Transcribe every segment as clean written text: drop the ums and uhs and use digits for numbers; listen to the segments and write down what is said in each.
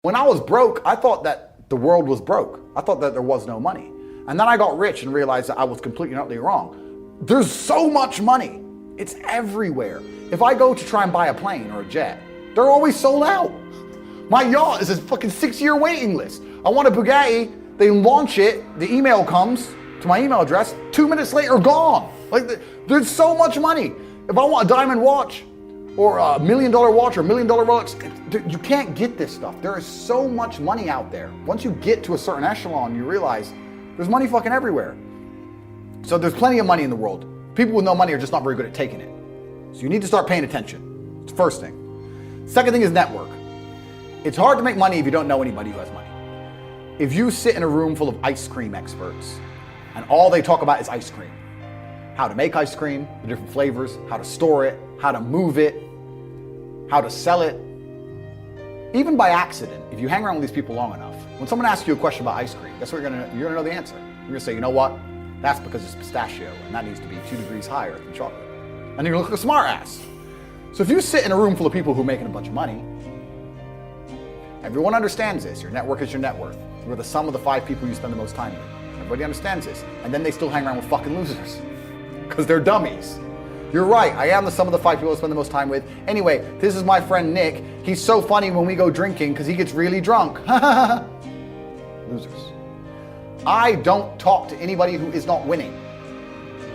When I was broke, I thought that the world was broke. I thought that there was no money. And then I got rich and realized that I was completely and utterly wrong. There's so much money. It's everywhere. If I go to try and buy a plane or a jet, they're always sold out. My yacht is a fucking 6-year waiting list. I want a Bugatti, they launch it, the email comes to my email address, 2 minutes later, gone. Like, there's so much money. If I want a diamond watch, or a $1 million watch or $1 million Rolex, you can't get this stuff. There is so much money out there. Once you get to a certain echelon, you realize there's money fucking everywhere. So there's plenty of money in the world. People with no money are just not very good at taking it. So you need to start paying attention. It's the first thing. Second thing is network. It's hard to make money if you don't know anybody who has money. If you sit in a room full of ice cream experts and all they talk about is ice cream, how to make ice cream, the different flavors, how to store it, how to move it, how to sell it. Even by accident, if you hang around with these people long enough, when someone asks you a question about ice cream, guess what you're gonna know the answer. You're gonna say, you know what? That's because it's pistachio, and that needs to be 2 degrees higher than chocolate. And you're gonna look like a smart ass. So if you sit in a room full of people who are making a bunch of money, everyone understands this. Your network is your net worth. You're the sum of the 5 people you spend the most time with. Everybody understands this. And then they still hang around with fucking losers, because they're dummies. You're right, I am the sum of the 5 people I spend the most time with. Anyway, this is my friend Nick. He's so funny when we go drinking because he gets really drunk. Losers. I don't talk to anybody who is not winning.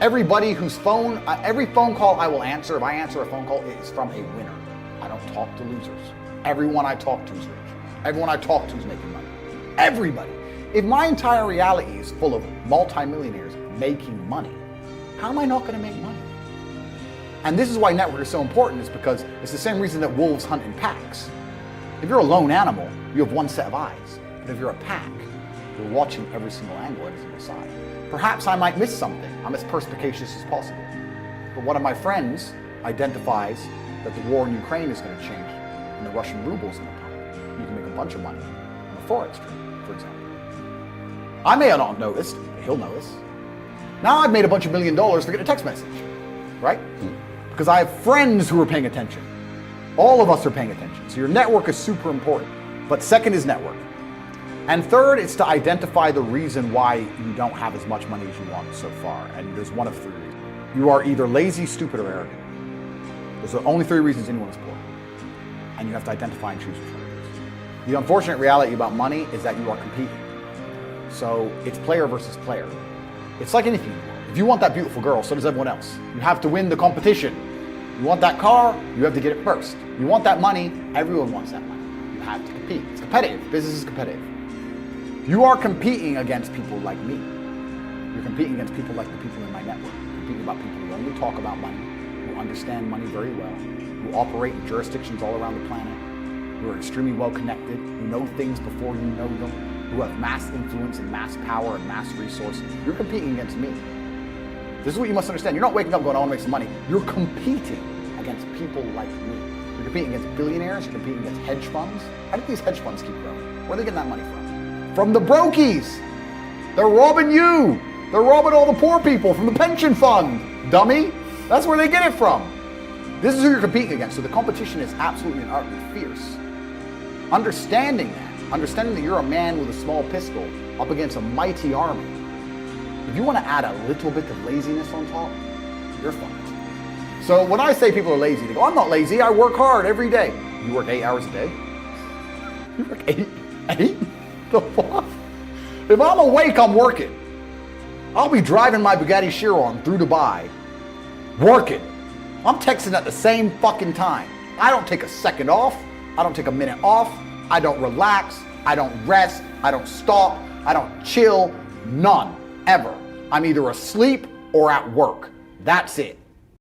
Everybody whose phone, every phone call I will answer, if I answer a phone call, it is from a winner. I don't talk to losers. Everyone I talk to is rich. Everyone I talk to is making money. Everybody. If my entire reality is full of multimillionaires making money, how am I not going to make money? And this is why network is so important, is because it's the same reason that wolves hunt in packs. If you're a lone animal, you have one set of eyes. But if you're a pack, you're watching every single angle every single side. Perhaps I might miss something. I'm as perspicacious as possible. But one of my friends identifies that the war in Ukraine is going to change and the Russian ruble is going to pump. You can make a bunch of money on the Forex trade, for example. I may have not noticed, but he'll notice. Now I've made a bunch of $1 million for getting a text message, right? Because I have friends who are paying attention. All of us are paying attention. So your network is super important. But second is network. And third, it's to identify the reason why you don't have as much money as you want so far. And there's one of 3 reasons. You are either lazy, stupid, or arrogant. Those are the only 3 reasons anyone is poor. And you have to identify and choose which one it is. The unfortunate reality about money is that you are competing. So it's player versus player. It's like anything in the world. If you want that beautiful girl, so does everyone else. You have to win the competition. You want that car, you have to get it first. You want that money, everyone wants that money. You have to compete. It's competitive. Business is competitive. You are competing against people like me. You're competing against people like the people in my network. You're competing about people who only talk about money, who understand money very well, who operate in jurisdictions all around the planet, who are extremely well connected, who know things before you know them, who have mass influence and mass power and mass resource. You're competing against me. This is what you must understand. You're not waking up going, I want to make some money. You're competing against people like me. You're competing against billionaires. You're competing against hedge funds. How do these hedge funds keep growing? Where are they getting that money from? From the brokies. They're robbing you. They're robbing all the poor people from the pension fund, dummy. That's where they get it from. This is who you're competing against. So the competition is absolutely and utterly fierce. Understanding that you're a man with a small pistol up against a mighty army. If you want to add a little bit of laziness on top, you're fucked. So when I say people are lazy, they go, I'm not lazy, I work hard every day. You work 8 hours a day? You work 8? The fuck? If I'm awake, I'm working. I'll be driving my Bugatti Chiron through Dubai, working. I'm texting at the same fucking time. I don't take a second off. I don't take a minute off. I don't relax. I don't rest. I don't stop. I don't chill. None. Ever. I'm either asleep or at work. That's it.